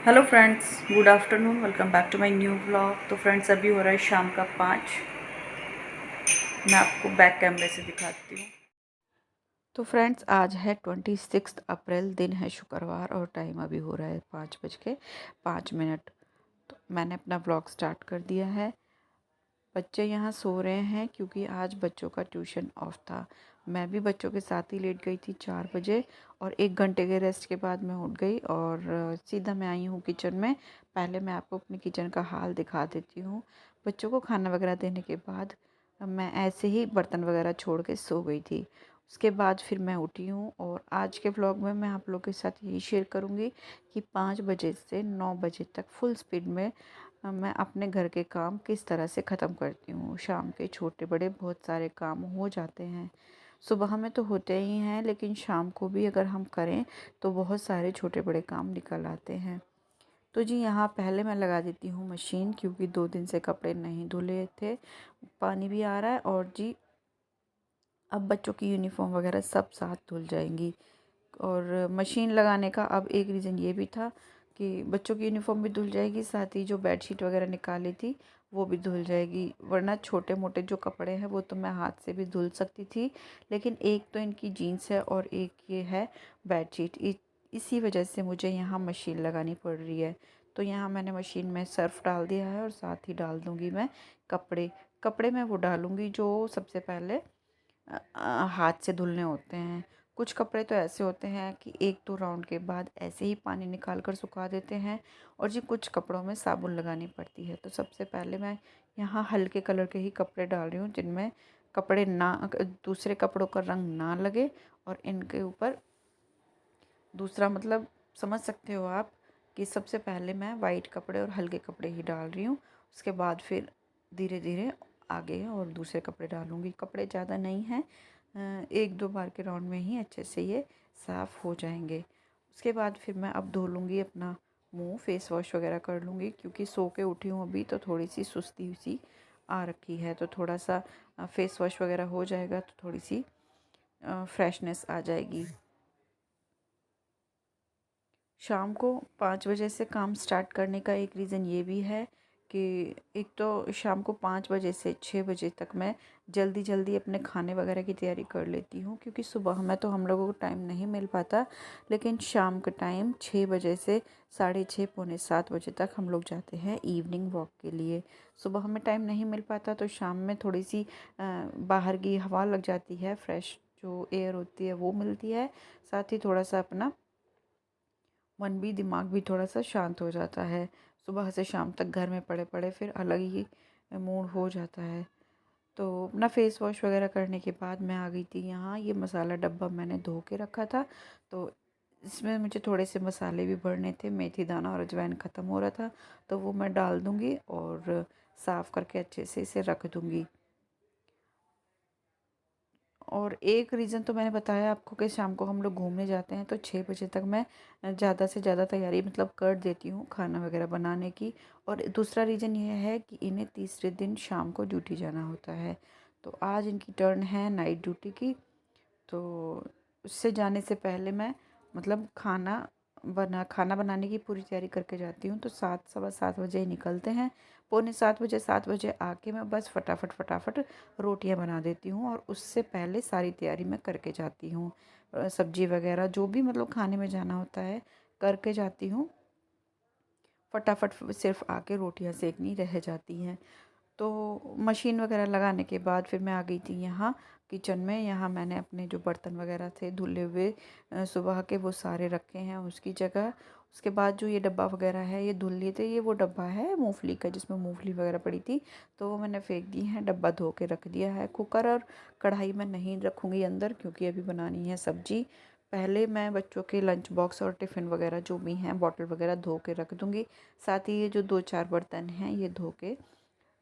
Hello friends, good afternoon. Welcome back to my new vlog. तो friends, अभी हो रहा है शाम का 5। मैं आपको बैक कैमरे से दिखाती हूँ। तो फ्रेंड्स, आज है 26 अप्रैल, दिन है शुक्रवार और टाइम अभी हो रहा है 5:05। तो मैंने अपना व्लॉग स्टार्ट कर दिया है। बच्चे यहाँ सो रहे हैं क्योंकि आज बच्चों का ट्यूशन ऑफ था। मैं भी बच्चों के साथ ही लेट गई थी 4 बजे और 1 घंटे के रेस्ट के बाद मैं उठ गई और सीधा मैं आई हूँ किचन में। पहले मैं आपको अपने किचन का हाल दिखा देती हूँ। बच्चों को खाना वगैरह देने के बाद मैं ऐसे ही बर्तन वगैरह छोड़ के सो गई थी। उसके बाद फिर मैं उठी हूँ और आज के व्लॉग में मैं आप लोगों के साथ यही शेयर करूँगी कि 5 बजे से 9 बजे तक फुल स्पीड में मैं अपने घर के काम किस तरह से ख़त्म करती हूँ। शाम के छोटे बड़े बहुत सारे काम हो जाते हैं। सुबह में तो होते ही हैं, लेकिन शाम को भी अगर हम करें तो बहुत सारे छोटे बड़े काम निकल आते हैं। तो जी, यहाँ पहले मैं लगा देती हूँ मशीन, क्योंकि 2 दिन से कपड़े नहीं धुले थे। पानी भी आ रहा है और जी अब बच्चों की यूनिफॉर्म वगैरह सब साथ धुल जाएंगी। और मशीन लगाने का अब एक रीज़न ये भी था कि बच्चों की यूनिफॉर्म भी धुल जाएगी, साथ ही जो बेडशीट वगैरह निकाली थी वो भी धुल जाएगी। वरना छोटे मोटे जो कपड़े हैं वो तो मैं हाथ से भी धुल सकती थी, लेकिन एक तो इनकी जीन्स है और एक ये है बेडशीट। इसी वजह से मुझे यहाँ मशीन लगानी पड़ रही है। तो यहाँ मैंने मशीन में सर्फ़ डाल दिया है और साथ ही डाल दूँगी मैं कपड़े। कपड़े मैं वो डालूँगी जो सबसे पहले हाथ से धुलने होते हैं। कुछ कपड़े तो ऐसे होते हैं कि 1-2 राउंड के बाद ऐसे ही पानी निकाल कर सुखा देते हैं और जी कुछ कपड़ों में साबुन लगानी पड़ती है। तो सबसे पहले मैं यहाँ हल्के कलर के ही कपड़े डाल रही हूँ, जिनमें कपड़े ना दूसरे कपड़ों का रंग ना लगे और इनके ऊपर दूसरा मतलब समझ सकते हो आप कि सबसे पहले मैं वाइट कपड़े और हल्के कपड़े ही डाल रही हूँ। उसके बाद फिर धीरे धीरे आगे और दूसरे कपड़े डालूँगी। कपड़े ज़्यादा नहीं हैं, 1-2 बार के राउंड में ही अच्छे से ये साफ़ हो जाएंगे। उसके बाद फिर मैं अब धो लूँगी अपना मुँह, फेस वॉश वगैरह कर लूँगी, क्योंकि सो के उठी हूँ अभी तो थोड़ी सी सुस्ती सी आ रखी है। तो थोड़ा सा फेस वॉश वगैरह हो जाएगा तो थोड़ी सी फ्रेशनेस आ जाएगी। शाम को 5 बजे से काम स्टार्ट करने का एक रीज़न ये भी है कि एक तो शाम को 5 बजे से 6 बजे तक मैं जल्दी जल्दी अपने खाने वगैरह की तैयारी कर लेती हूँ, क्योंकि सुबह में तो हम लोगों को टाइम नहीं मिल पाता। लेकिन शाम का टाइम 6 बजे से 6:30 पौने 7 बजे तक हम लोग जाते हैं इवनिंग वॉक के लिए। सुबह हमें टाइम नहीं मिल पाता तो शाम में थोड़ी सी बाहर की हवा लग जाती है, फ्रेश जो एयर होती है वो मिलती है। साथ ही थोड़ा सा अपना मन भी, दिमाग भी थोड़ा सा शांत हो जाता है। सुबह से शाम तक घर में पड़े पड़े फिर अलग ही मूड हो जाता है। तो अपना फेस वॉश वगैरह करने के बाद मैं आ गई थी यहाँ। ये मसाला डब्बा मैंने धो के रखा था, तो इसमें मुझे थोड़े से मसाले भी भरने थे। मेथी दाना और अजवाइन ख़त्म हो रहा था, तो वो मैं डाल दूँगी और साफ़ करके अच्छे से इसे रख दूँगी। और एक रीज़न तो मैंने बताया आपको कि शाम को हम लोग घूमने जाते हैं, तो 6 बजे तक मैं ज़्यादा से ज़्यादा तैयारी मतलब कर देती हूँ खाना वगैरह बनाने की। और दूसरा रीज़न ये है कि इन्हें तीसरे दिन शाम को ड्यूटी जाना होता है। तो आज इनकी टर्न है नाइट ड्यूटी की। तो उससे जाने से पहले मैं मतलब खाना बनाने की पूरी तैयारी करके जाती हूँ। तो 7 सवा 7 बजे ही निकलते हैं। पौने 7 बजे 7 बजे आके मैं बस फटाफट फटाफट रोटियां बना देती हूँ और उससे पहले सारी तैयारी मैं करके जाती हूँ। सब्जी वगैरह जो भी मतलब खाने में जाना होता है करके जाती हूँ। फटाफट सिर्फ आके रोटियां सेकनी रह जाती हैं। तो मशीन वगैरह लगाने के बाद फिर मैं आ गई थी यहाँ किचन में। यहाँ मैंने अपने जो बर्तन वगैरह थे धुले हुए सुबह के, वो सारे रखे हैं उसकी जगह। उसके बाद जो ये डब्बा वगैरह है ये धुल लिए थे। ये वो डब्बा है मूंगफली का, जिसमें मूंगफली वगैरह पड़ी थी, तो वो मैंने फेंक दी है। डब्बा धो के रख दिया है। कुकर और कढ़ाई में नहीं रखूँगी अंदर, क्योंकि अभी बनानी है सब्जी। पहले मैं बच्चों के लंच बॉक्स और टिफ़िन वगैरह जो भी हैं बॉटल वगैरह धो के रख दूँगी। साथ ही ये जो 2-4 बर्तन हैं ये धो के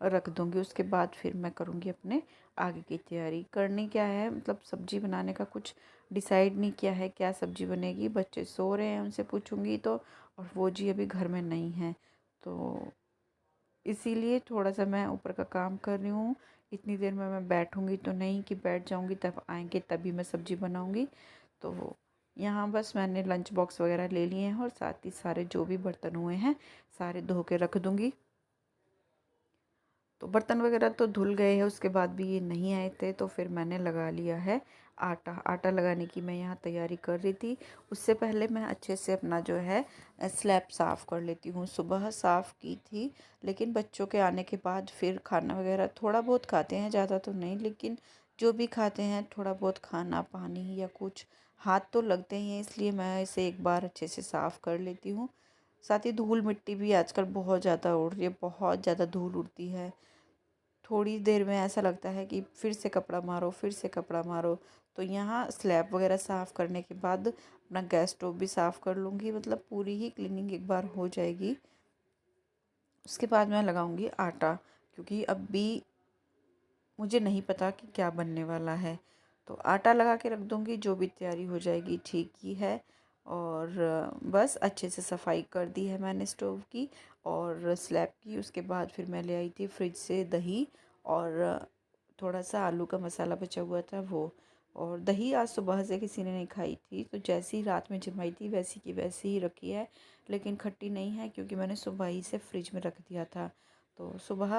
रख दूँगी। उसके बाद फिर मैं करूँगी अपने आगे की तैयारी। करनी क्या है मतलब सब्ज़ी बनाने का कुछ डिसाइड नहीं किया है, क्या सब्ज़ी बनेगी। बच्चे सो रहे हैं, उनसे पूछूँगी तो, और वो जी अभी घर में नहीं हैं, तो इसीलिए थोड़ा सा मैं ऊपर का काम कर रही हूँ। इतनी देर में मैं बैठूँगी तो नहीं कि बैठ जाऊँगी तब आएँगे तभी मैं सब्ज़ी बनाऊँगी। तो यहाँ बस मैंने लंच बॉक्स वगैरह ले लिए हैं और साथ ही सारे जो भी बर्तन हुए हैं सारे धो के रख दूँगी। तो बर्तन वगैरह तो धुल गए हैं, उसके बाद भी ये नहीं आए थे तो फिर मैंने लगा लिया है आटा। आटा लगाने की मैं यहाँ तैयारी कर रही थी। उससे पहले मैं अच्छे से अपना जो है स्लैब साफ़ कर लेती हूँ। सुबह साफ़ की थी, लेकिन बच्चों के आने के बाद फिर खाना वगैरह थोड़ा बहुत खाते हैं, ज़्यादा तो नहीं, लेकिन जो भी खाते हैं थोड़ा बहुत खाना पानी या कुछ हाथ तो लगते ही हैं, इसलिए मैं इसे एक बार अच्छे से साफ़ कर लेती हूँ। साथ ही धूल मिट्टी भी आजकल बहुत ज़्यादा उड़ रही है, बहुत ज़्यादा धूल उड़ती है। थोड़ी देर में ऐसा लगता है कि फिर से कपड़ा मारो, फिर से कपड़ा मारो। तो यहाँ स्लैब वगैरह साफ़ करने के बाद अपना गैस स्टोव भी साफ़ कर लूँगी, मतलब पूरी ही क्लीनिंग एक बार हो जाएगी। उसके बाद मैं लगाऊँगी आटा, क्योंकि अभी मुझे नहीं पता कि क्या बनने वाला है। तो आटा लगा के रख दूँगी, जो भी तैयारी हो जाएगी ठीक ही है। और बस अच्छे से सफाई कर दी है मैंने स्टोव की और स्लैब की। उसके बाद फिर मैं ले आई थी फ्रिज से दही और थोड़ा सा आलू का मसाला बचा हुआ था वो। और दही आज सुबह से किसी ने नहीं खाई थी, तो जैसी रात में जमाई थी वैसी की वैसी ही रखी है, लेकिन खट्टी नहीं है क्योंकि मैंने सुबह ही से फ्रिज में रख दिया था। तो सुबह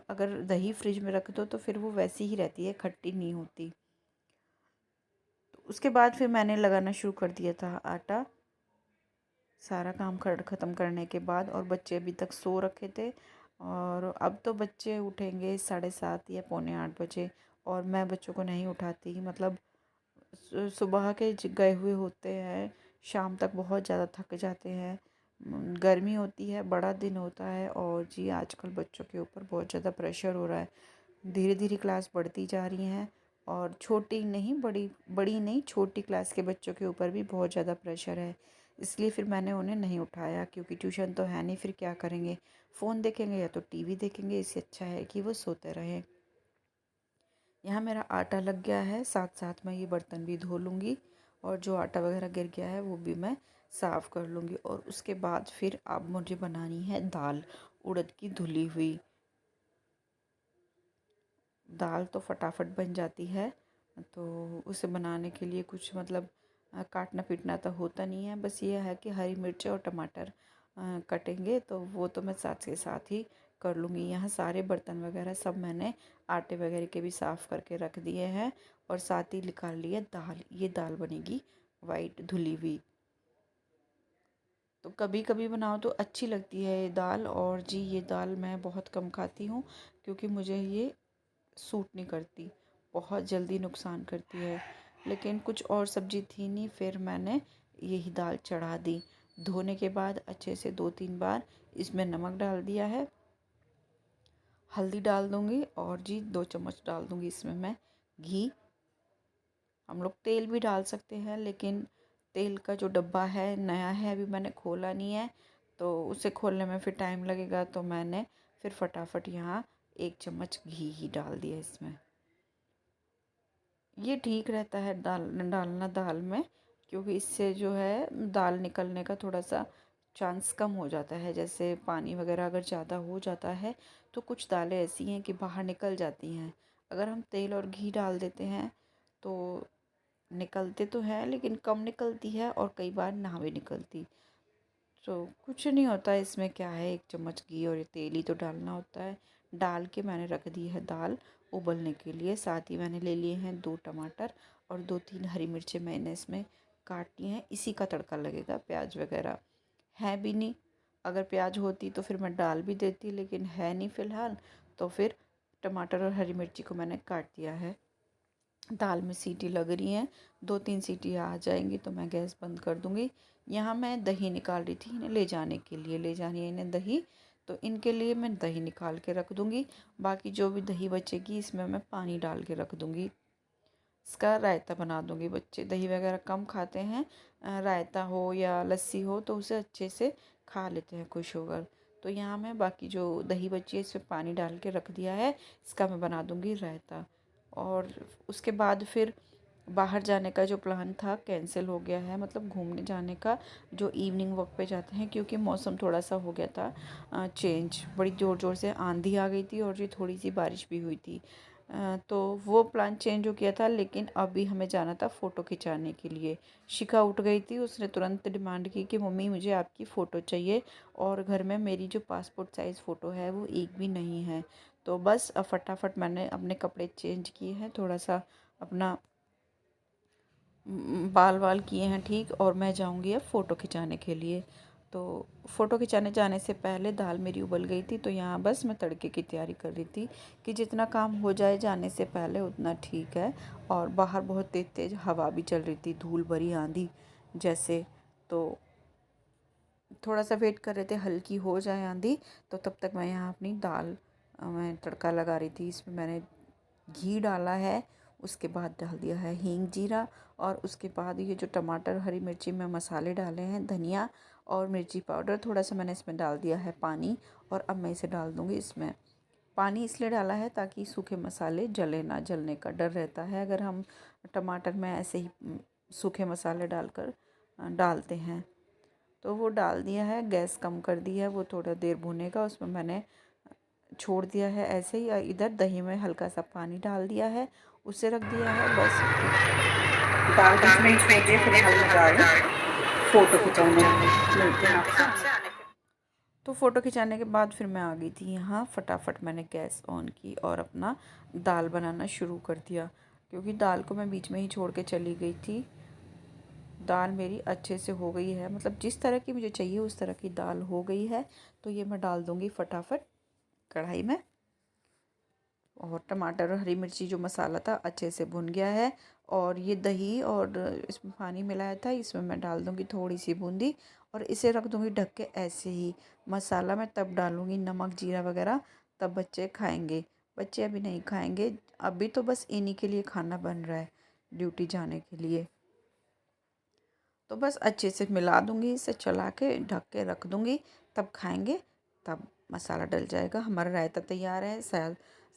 अगर दही फ्रिज में रख दो तो फिर वो वैसी ही रहती है, खट्टी नहीं होती। तो उसके बाद फिर मैंने लगाना शुरू कर दिया था आटा, सारा काम ख़त्म करने के बाद। और बच्चे अभी तक सो रखे थे और अब तो बच्चे उठेंगे 7:30 या पौने 8 बजे, और मैं बच्चों को नहीं उठाती। मतलब सुबह के गए हुए होते हैं, शाम तक बहुत ज़्यादा थक जाते हैं। गर्मी होती है, बड़ा दिन होता है, और जी आजकल बच्चों के ऊपर बहुत ज़्यादा प्रेशर हो रहा है। धीरे धीरे क्लास बढ़ती जा रही हैं और छोटी नहीं, बड़ी नहीं, छोटी क्लास के बच्चों के ऊपर भी बहुत ज़्यादा प्रेशर है। इसलिए फिर मैंने उन्हें नहीं उठाया, क्योंकि ट्यूशन तो है नहीं, फिर क्या करेंगे, फ़ोन देखेंगे या तो टीवी देखेंगे। इससे अच्छा है कि वो सोते रहें। यहाँ मेरा आटा लग गया है, साथ साथ मैं ये बर्तन भी धो लूँगी और जो आटा वगैरह गिर गया है वो भी मैं साफ़ कर लूँगी। और उसके बाद फिर अब मुझे बनानी है दाल, उड़द की धुली हुई। दाल तो फटाफट बन जाती है, तो उसे बनाने के लिए कुछ मतलब काटना पीटना तो होता नहीं है। बस ये है कि हरी मिर्च और टमाटर कटेंगे, तो वो तो मैं साथ के साथ ही कर लूँगी। यहाँ सारे बर्तन वगैरह सब मैंने आटे वगैरह के भी साफ़ करके रख दिए हैं और साथ ही निकाल लिया दाल। ये दाल बनेगी वाइट धुली हुई। तो कभी कभी बनाओ तो अच्छी लगती है ये दाल। और जी ये दाल मैं बहुत कम खाती हूँ, क्योंकि मुझे ये सूट नहीं करती, बहुत जल्दी नुकसान करती है। लेकिन कुछ और सब्ज़ी थी नहीं, फिर मैंने यही दाल चढ़ा दी। धोने के बाद अच्छे से 2-3 बार इसमें नमक डाल दिया है, हल्दी डाल दूँगी और जी 2 चम्मच डाल दूँगी इसमें मैं घी। हम लोग तेल भी डाल सकते हैं, लेकिन तेल का जो डब्बा है नया है, अभी मैंने खोला नहीं है, तो उसे खोलने में फिर टाइम लगेगा। तो मैंने फिर फटाफट यहाँ 1 चम्मच घी ही डाल दिया इसमें। ये ठीक रहता है डालना दाल में, क्योंकि इससे जो है दाल निकलने का थोड़ा सा चांस कम हो जाता है। जैसे पानी वगैरह अगर ज़्यादा हो जाता है तो कुछ दालें ऐसी हैं कि बाहर निकल जाती हैं। अगर हम तेल और घी डाल देते हैं तो निकलते तो हैं, लेकिन कम निकलती है और कई बार ना भी निकलती। तो कुछ नहीं होता इसमें, क्या है, 1 चम्मच घी और ये तेल ही तो डालना होता है। डाल के मैंने रख दी है दाल उबलने के लिए। साथ ही मैंने ले लिए हैं 2 टमाटर और 2-3 हरी मिर्चें मैंने इसमें काटी हैं। इसी का तड़का लगेगा, प्याज वगैरह है भी नहीं। अगर प्याज होती तो फिर मैं डाल भी देती, लेकिन है नहीं फ़िलहाल, तो फिर टमाटर और हरी मिर्ची को मैंने काट दिया है। दाल में सीटी लग रही हैं, 2-3 सीटी आ जाएंगी तो मैं गैस बंद कर दूंगी। यहाँ मैं दही निकाल रही थी इन्हें ले जाने के लिए, ले जानी है इन्हें दही, तो इनके लिए मैं दही निकाल के रख दूंगी। बाकी जो भी दही बचेगी इसमें मैं पानी डाल के रख दूंगी। इसका रायता बना दूंगी। बच्चे दही वगैरह कम खाते हैं, रायता हो या लस्सी हो तो उसे अच्छे से खा लेते हैं खुश होकर। तो यहाँ मैं बाकी जो दही बची है इसमें पानी डाल के रख दिया है, इसका मैं बना दूंगी रायता। और उसके बाद फिर बाहर जाने का जो प्लान था कैंसिल हो गया है, मतलब घूमने जाने का, जो इवनिंग वॉक पे जाते हैं, क्योंकि मौसम थोड़ा सा हो गया था चेंज। बड़ी ज़ोर ज़ोर से आंधी आ गई थी और जी थोड़ी सी बारिश भी हुई थी। तो वो प्लान चेंज हो गया था, लेकिन अभी हमें जाना था फ़ोटो खिंचाने के लिए। शिखा उठ गई थी, उसने तुरंत डिमांड की कि मम्मी मुझे आपकी फ़ोटो चाहिए, और घर में मेरी जो पासपोर्ट साइज़ फ़ोटो है वो एक भी नहीं है। तो बस अब फटाफट मैंने अपने कपड़े चेंज किए हैं, थोड़ा सा अपना बाल वाल किए हैं ठीक, और मैं जाऊंगी अब फ़ोटो खिंचाने के लिए। तो फ़ोटो खिंचाने जाने से पहले दाल मेरी उबल गई थी, तो यहाँ बस मैं तड़के की तैयारी कर रही थी कि जितना काम हो जाए जाने से पहले उतना ठीक है। और बाहर बहुत तेज़ तेज़ हवा भी चल रही थी, धूल भरी आंधी जैसे। तो थोड़ा सा वेट कर रहे थे हल्की हो जाए आंधी, तो तब तक मैं यहाँ अपनी दाल मैं तड़का लगा रही थी। इसमें मैंने घी डाला है, उसके बाद डाल दिया है हींग जीरा, और उसके बाद ये जो टमाटर हरी मिर्ची में मसाले डाले हैं, धनिया और मिर्ची पाउडर थोड़ा सा मैंने इसमें डाल दिया है पानी। और अब मैं इसे डाल दूँगी इसमें। पानी इसलिए डाला है ताकि सूखे मसाले जले ना, जलने का डर रहता है अगर हम टमाटर में ऐसे ही सूखे मसाले डालकर डालते हैं। तो वो डाल दिया है, गैस कम कर दी है, वो थोड़ा देर भुनेगा। उसमें मैंने छोड़ दिया है ऐसे ही। इधर दही में हल्का सा पानी डाल दिया है, उसे रख दिया है बस। दाल बीच में ही छोड़ दिए, फिलहाल मैं जा रही हूँ फ़ोटो खिंचाने। मिलते हैं आपसे। तो फ़ोटो खिंचाने के बाद फिर मैं आ गई थी यहाँ, फटाफट मैंने गैस ऑन की और अपना दाल बनाना शुरू कर दिया, क्योंकि दाल को मैं बीच में ही छोड़ के चली गई थी। दाल मेरी अच्छे से हो गई है, मतलब जिस तरह की मुझे चाहिए उस तरह की दाल हो गई है। तो ये मैं डाल दूँगी फटाफट कढ़ाई में। और टमाटर और हरी मिर्ची जो मसाला था अच्छे से भुन गया है। और ये दही और इसमें पानी मिलाया था, इसमें मैं डाल दूँगी थोड़ी सी बूंदी, और इसे रख दूँगी ढक के ऐसे ही। मसाला मैं तब डालूँगी, नमक जीरा वगैरह, तब बच्चे खाएंगे। बच्चे अभी नहीं खाएंगे, अभी तो बस इन्हीं के लिए खाना बन रहा है ड्यूटी जाने के लिए। तो बस अच्छे से मिला दूँगी, इसे चला के ढक के रख दूँगी, तब खाएंगे। तब मसाला डल जाएगा, हमारा रायता तैयार है।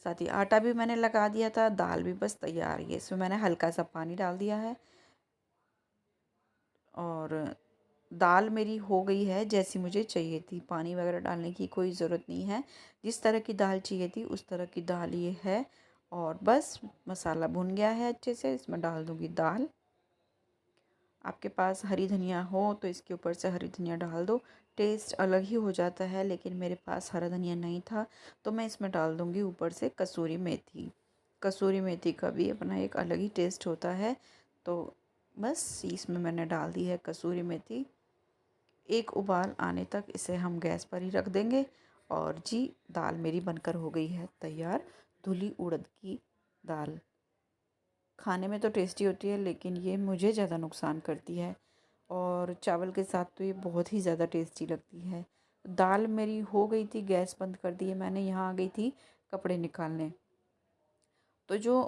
साथ ही आटा भी मैंने लगा दिया था, दाल भी बस तैयार है। इसमें मैंने हल्का सा पानी डाल दिया है, और दाल मेरी हो गई है जैसी मुझे चाहिए थी। पानी वगैरह डालने की कोई ज़रूरत नहीं है, जिस तरह की दाल चाहिए थी उस तरह की दाल ये है। और बस मसाला भुन गया है अच्छे से, इसमें डाल दूँगी दाल। आपके पास हरी धनिया हो तो इसके ऊपर से हरी धनिया डाल दो, टेस्ट अलग ही हो जाता है। लेकिन मेरे पास हरा धनिया नहीं था, तो मैं इसमें डाल दूँगी ऊपर से कसूरी मेथी। कसूरी मेथी का भी अपना एक अलग ही टेस्ट होता है। तो बस इसमें मैंने डाल दी है कसूरी मेथी। एक उबाल आने तक इसे हम गैस पर ही रख देंगे। और जी, दाल मेरी बनकर हो गई है तैयार, धुली उड़द की दाल। खाने में तो टेस्टी होती है, लेकिन ये मुझे ज़्यादा नुकसान करती है, और चावल के साथ तो ये बहुत ही ज़्यादा टेस्टी लगती है। दाल मेरी हो गई थी, गैस बंद कर दी है मैंने, यहाँ आ गई थी कपड़े निकालने। तो जो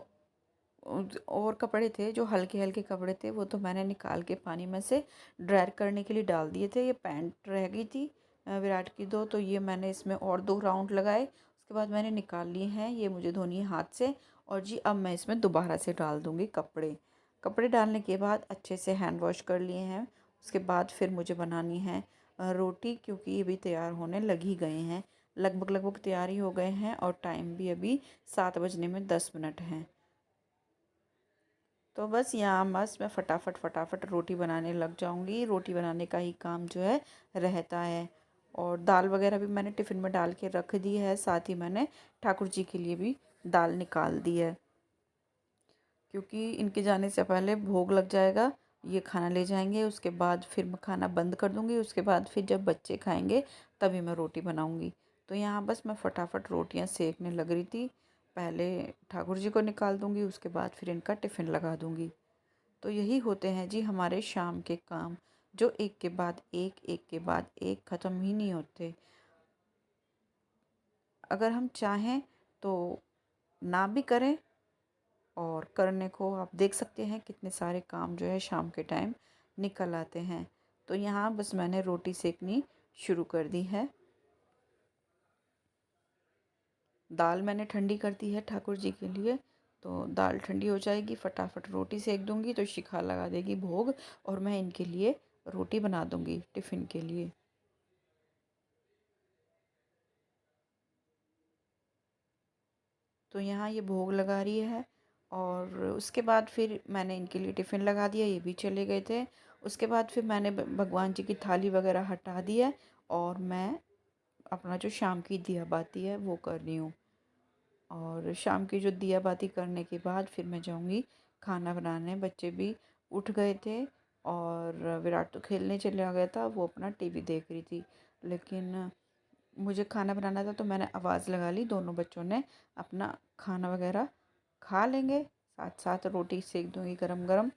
और कपड़े थे, जो हल्के हल्के कपड़े थे, वो तो मैंने निकाल के पानी में से ड्रायर करने के लिए डाल दिए थे। ये पैंट रह गई थी विराट की दो, तो ये मैंने इसमें और 2 राउंड लगाए, उसके बाद मैंने निकाल लिए हैं। ये मुझे धोनी है हाथ से। और जी, अब मैं इसमें दोबारा से डाल दूँगी कपड़े। कपड़े डालने के बाद अच्छे से हैंड वॉश कर लिए हैं। उसके बाद फिर मुझे बनानी है रोटी, क्योंकि ये भी तैयार होने लग ही गए हैं। लगभग लगभग तैयार ही हो गए हैं, और टाइम भी अभी 7 बजने में 10 मिनट हैं। तो बस यहाँ बस मैं फटाफट फटाफट रोटी बनाने लग जाऊँगी। रोटी बनाने का ही काम जो है रहता है। और दाल वगैरह भी मैंने टिफ़िन में डाल के रख दी है, साथ ही मैंने ठाकुर जी के लिए भी दाल निकाल दी है, क्योंकि इनके जाने से पहले भोग लग जाएगा। ये खाना ले जाएंगे, उसके बाद फिर मैं खाना बंद कर दूँगी। उसके बाद फिर जब बच्चे खाएंगे तभी मैं रोटी बनाऊँगी। तो यहाँ बस मैं फटाफट रोटियाँ सेकने लग रही थी। पहले ठाकुर जी को निकाल दूँगी, उसके बाद फिर इनका टिफ़िन लगा दूँगी। तो यही होते हैं जी हमारे शाम के काम, जो एक के बाद एक के बाद एक ख़त्म ही नहीं होते। अगर हम चाहें तो ना भी करें, और करने को आप देख सकते हैं कितने सारे काम जो है शाम के टाइम निकल आते हैं। तो यहाँ बस मैंने रोटी सेकनी शुरू कर दी है। दाल मैंने ठंडी कर दी है ठाकुर जी के लिए, तो दाल ठंडी हो जाएगी, फटाफट रोटी सेक दूंगी तो शिखा लगा देगी भोग, और मैं इनके लिए रोटी बना दूंगी टिफ़िन के लिए। तो यहाँ ये भोग लगा रही है और उसके बाद फिर मैंने इनके लिए टिफ़िन लगा दिया, ये भी चले गए थे। उसके बाद फिर मैंने भगवान जी की थाली वगैरह हटा दी है और मैं अपना जो शाम की दिया बाती है वो कर रही हूँ। और शाम की जो दिया बाती करने के बाद फिर मैं जाऊँगी खाना बनाने। बच्चे भी उठ गए थे और विराट तो खेलने चला गया था, वो अपना टीवी देख रही थी। लेकिन मुझे खाना बनाना था तो मैंने आवाज़ लगा ली, दोनों बच्चों ने अपना खाना वगैरह खा लेंगे, साथ साथ रोटी सेक दूँगी गरम गरम।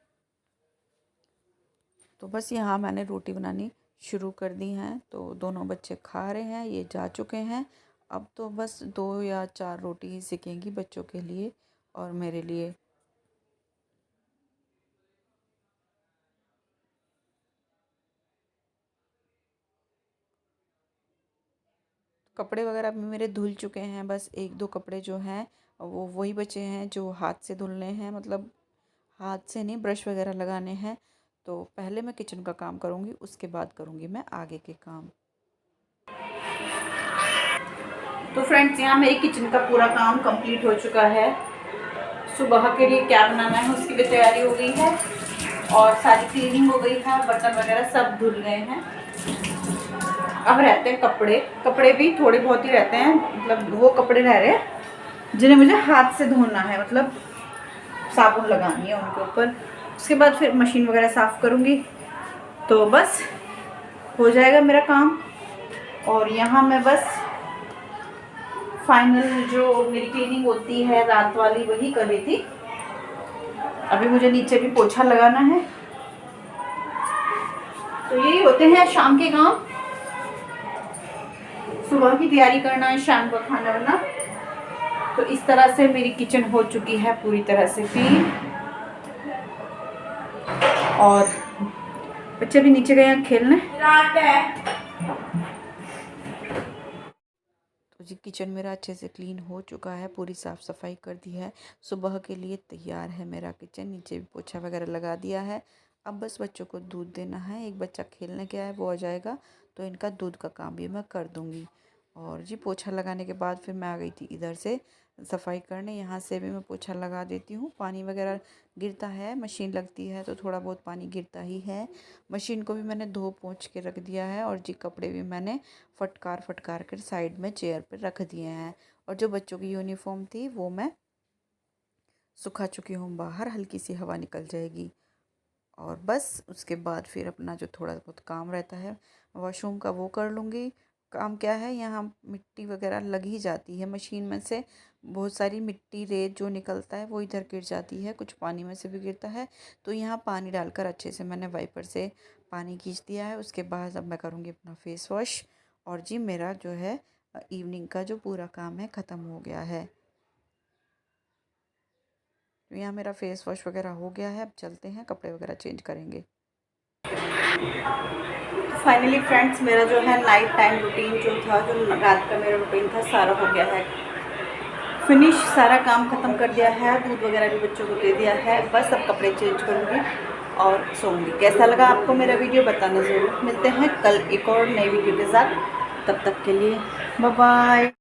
तो बस यहाँ मैंने रोटी बनानी शुरू कर दी हैं। तो दोनों बच्चे खा रहे हैं, ये जा चुके हैं। अब तो बस 2 या 4 रोटी ही सेकेंगी बच्चों के लिए और मेरे लिए। कपड़े वगैरह भी मेरे धुल चुके हैं, बस 1-2 कपड़े जो हैं वो वही बचे हैं जो हाथ से धुलने हैं, मतलब हाथ से नहीं, ब्रश वगैरह लगाने हैं। तो पहले मैं किचन का काम करूँगी, उसके बाद करूँगी मैं आगे के काम। तो फ्रेंड्स, यहाँ मेरी किचन का पूरा काम कंप्लीट हो चुका है। सुबह के लिए क्या बनाना है उसकी भी तैयारी हो गई है और सारी क्लीनिंग हो गई है, बर्तन वगैरह सब धुल गए हैं। अब रहते हैं कपड़े, कपड़े भी थोड़े बहुत ही रहते हैं, मतलब वो कपड़े रह रहे हैं जिन्हें मुझे हाथ से धोना है, मतलब साबुन लगानी है उनके ऊपर। उसके बाद फिर मशीन वगैरह साफ़ करूँगी तो बस हो जाएगा मेरा काम। और यहाँ मैं बस फाइनल जो मेरी क्लीनिंग होती है रात वाली वही कर रही थी। अभी मुझे नीचे भी पोछा लगाना है। तो यही होते हैं शाम के काम, सुबह की तैयारी करना है, शाम का खाना वाना। तो इस तरह से मेरी किचन हो चुकी है पूरी तरह से क्लीन। और बच्चे भी नीचे गए हैं खेलने। तो जी किचन मेरा अच्छे से क्लीन हो चुका है, पूरी साफ़ सफाई कर दी है, सुबह के लिए तैयार है मेरा किचन। नीचे भी पोछा वगैरह लगा दिया है। अब बस बच्चों को दूध देना है, एक बच्चा खेलने गया है, वो आ जाएगा तो इनका दूध का काम भी मैं कर दूँगी। और जी पोछा लगाने के बाद फिर मैं आ गई थी इधर से सफाई करने। यहाँ से भी मैं पोछा लगा देती हूँ। पानी वगैरह गिरता है, मशीन लगती है तो थोड़ा बहुत पानी गिरता ही है। मशीन को भी मैंने धो पोंछ के रख दिया है और जी कपड़े भी मैंने फटकार फटकार कर साइड में चेयर पर रख दिए हैं। और जो बच्चों की यूनिफॉर्म थी वो मैं सुखा चुकी हूँ बाहर, हल्की सी हवा निकल जाएगी। और बस उसके बाद फिर अपना जो थोड़ा बहुत काम रहता है वॉशरूम का वो कर लूँगी। काम क्या है, यहाँ मिट्टी वगैरह लग ही जाती है मशीन में से, बहुत सारी मिट्टी रेत जो निकलता है वो इधर गिर जाती है, कुछ पानी में से भी गिरता है। तो यहाँ पानी डालकर अच्छे से मैंने वाइपर से पानी खींच दिया है। उसके बाद अब मैं करूँगी अपना फेस वॉश। और जी मेरा जो है इवनिंग का जो पूरा काम है ख़त्म हो गया है। तो यहाँ मेरा फेस वॉश वगैरह हो गया है। अब चलते हैं कपड़े वगैरह चेंज करेंगे। फाइनली फ्रेंड्स, मेरा जो है नाइट टाइम रूटीन जो था, जो रात का मेरा रूटीन था, सारा हो गया है फिनिश। सारा काम ख़त्म कर दिया है, दूध वगैरह भी बच्चों को दे दिया है। बस अब कपड़े चेंज करूँगी और सोऊंगी। कैसा लगा आपको मेरा वीडियो बताना ज़रूर। मिलते हैं कल एक और नई वीडियो के साथ, तब तक के लिए बाय बाय।